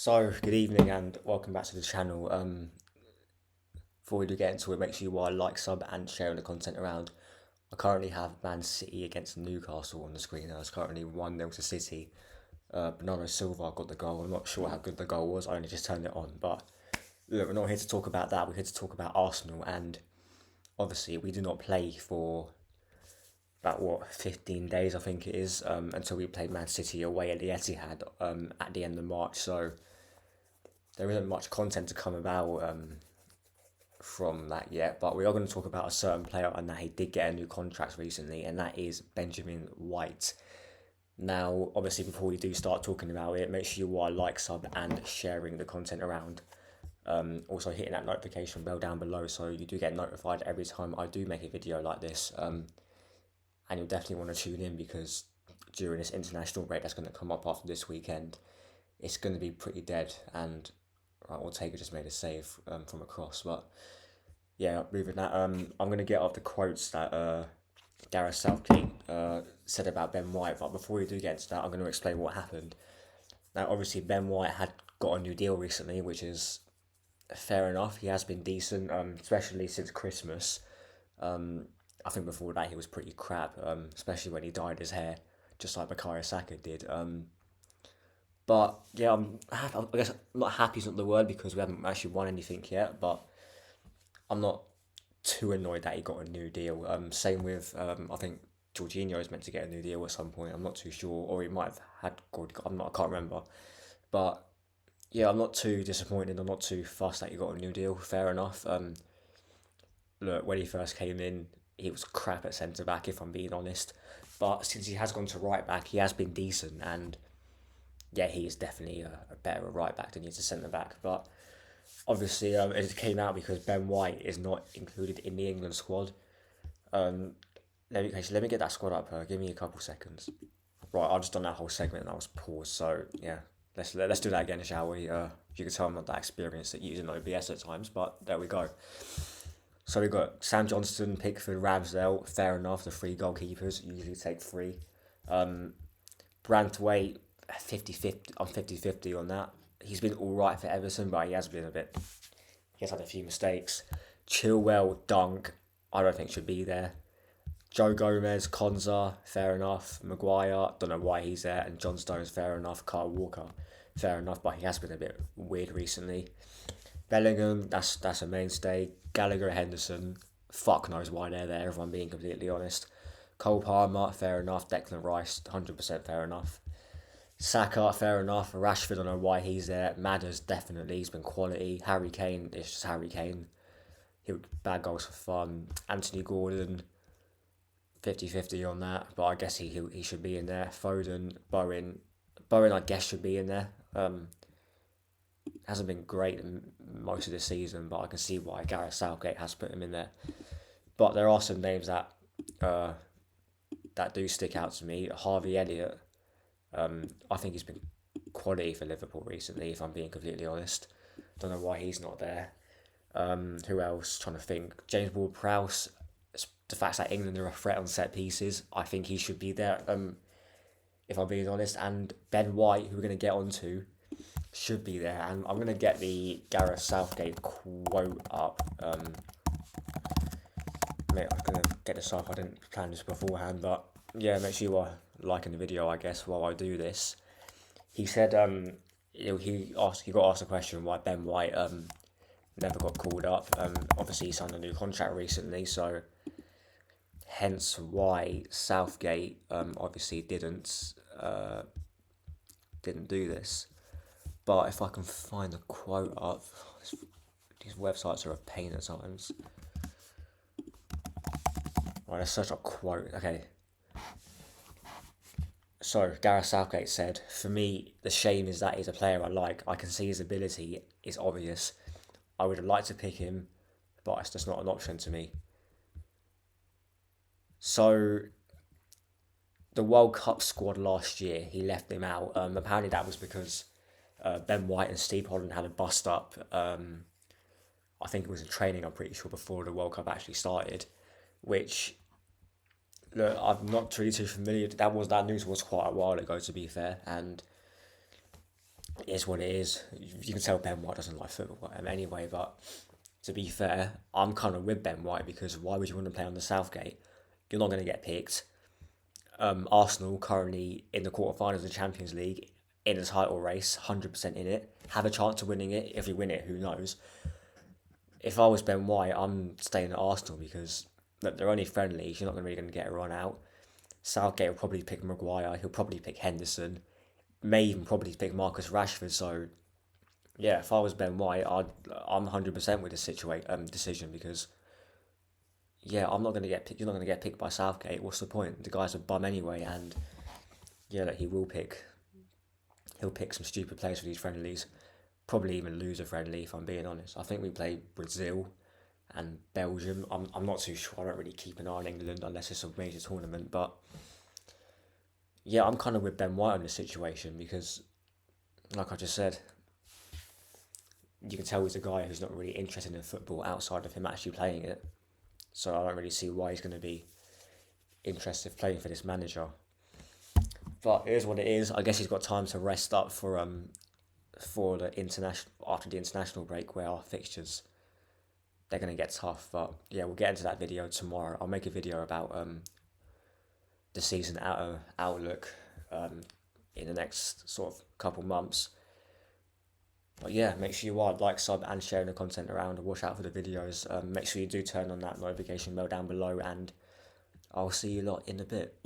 So, good evening and welcome back to the channel. Before we do get into it, make sure you are like, sub, and sharing the content around. I currently have Man City against Newcastle on the screen. It's currently 1-0 to City. Bernardo Silva got the goal. I'm not sure how good the goal was, I only just turned it on. But look, we're not here to talk about that. We're here to talk about Arsenal. And obviously, we do not play for about 15 days, I think it is, until we play Man City away at the Etihad at the end of March. So there isn't much content to come about from that yet, but we are going to talk about a certain player and that he did get a new contract recently, and that is Benjamin White. Now, obviously, before we do start talking about it, make sure you are like, sub, and sharing the content around. Also, hitting that notification bell down below so you do get notified every time I do make a video like this. And you'll definitely want to tune in because during this international break that's going to come up after this weekend, it's going to be pretty dead. And right, Ortega just made a save from a cross, but yeah, moving that. I'm gonna get off the quotes that Gareth Southgate said about Ben White, but before we do get into that, I'm gonna explain what happened. Now, obviously, Ben White had got a new deal recently, which is fair enough. He has been decent, especially since Christmas. I think before that he was pretty crap, especially when he dyed his hair, just like Bukayo Saka did. But yeah, I guess not happy is not the word because we haven't actually won anything yet. But I'm not too annoyed that he got a new deal. Same with I think Jorginho is meant to get a new deal at some point. I'm not too sure, or he might have had. I'm not. I can't remember. But yeah, I'm not too disappointed. I'm not too fussed that he got a new deal. Fair enough. Look, when he first came in, he was crap at centre back. If I'm being honest, but since he has gone to right back, he has been decent and yeah, he is definitely a better right back than he is a centre back. But obviously, it came out because Ben White is not included in the England squad. Um, let me get that squad up. Give me a couple seconds. Right, I've just done that whole segment and I was paused. So yeah, let's do that again, shall we? You can tell I'm not that experienced at using OBS at times, but there we go. So we got Sam Johnston, Pickford, Ramsdale. Fair enough. The three goalkeepers usually take three. Brantwaite, 50-50. I'm 50-50 on that. He's been all right for Everton, but he has been a bit. He has had a few mistakes. Chilwell, Dunk, I don't think should be there. Joe Gomez, Konza, fair enough. Maguire, don't know why he's there. And John Stones, fair enough. Kyle Walker, fair enough, but he has been a bit weird recently. Bellingham, that's a mainstay. Gallagher, Henderson, fuck knows why they're there, if I'm being completely honest. Cole Palmer, fair enough. Declan Rice, 100% fair enough. Saka, fair enough. Rashford, I don't know why he's there. Madders, definitely. He's been quality. Harry Kane, it's just Harry Kane. He would bad goals for fun. Anthony Gordon, 50-50 on that. But I guess he should be in there. Foden, Bowen. Bowen, I guess, should be in there. Hasn't been great in most of the season, but I can see why Gareth Southgate has put him in there. But there are some names that do stick out to me. Harvey Elliott, I think he's been quality for Liverpool recently, if I'm being completely honest. Don't know why he's not there. Who else? Trying to think. James Ward-Prowse. The fact that England are a threat on set pieces, I think he should be there. If I'm being honest, and Ben White, who we're going to get onto, should be there. And I'm going to get the Gareth Southgate quote up. Mate, I'm going to get this up. I didn't plan this beforehand, but yeah, make sure you are liking the video, I guess, while I do this. He said, he got asked a question why Ben White never got called up. Obviously he signed a new contract recently, so hence why Southgate obviously didn't do this. But if I can find the quote up, these websites are a pain at times. Right, let's search up quote. Okay. So Gareth Southgate said, "For me, the shame is that he's a player I like. I can see his ability is obvious. I would have liked to pick him, but it's just not an option to me." So the World Cup squad last year, he left him out. Apparently that was because Ben White and Steve Holland had a bust up. I think it was in training, I'm pretty sure, before the World Cup actually started, which look, I'm not really too familiar. That news was quite a while ago, to be fair, and it is what it is. You can tell Ben White doesn't like football anyway, but to be fair, I'm kind of with Ben White because why would you want to play on the Southgate? You're not going to get picked. Arsenal currently in the quarterfinals of the Champions League, in a title race, 100% in it, have a chance of winning it. If we win it, who knows? If I was Ben White, I'm staying at Arsenal because look, they're only friendlies. You're not really going to get a run out. Southgate will probably pick Maguire. He'll probably pick Henderson. May even probably pick Marcus Rashford. So yeah, if I was Ben White, I'm 100% with this decision because yeah, I'm not going to get picked. You're not going to get picked by Southgate. What's the point? The guy's a bum anyway, and yeah, like he'll pick some stupid players for these friendlies. Probably even lose a friendly if I'm being honest. I think we play Brazil and Belgium. I'm not too sure. I don't really keep an eye on England unless it's a major tournament. But yeah, I'm kind of with Ben White on this situation because, like I just said, you can tell he's a guy who's not really interested in football outside of him actually playing it. So I don't really see why he's going to be interested playing for this manager. But it is what it is. I guess he's got time to rest up for the international after the international break where our fixtures they're gonna get tough. But yeah, we'll get into that video tomorrow. I'll make a video about the season outlook in the next sort of couple months. But yeah, make sure you are like, sub, and sharing the content around. Watch out for the videos. Make sure you do turn on that notification bell down below, and I'll see you lot in a bit.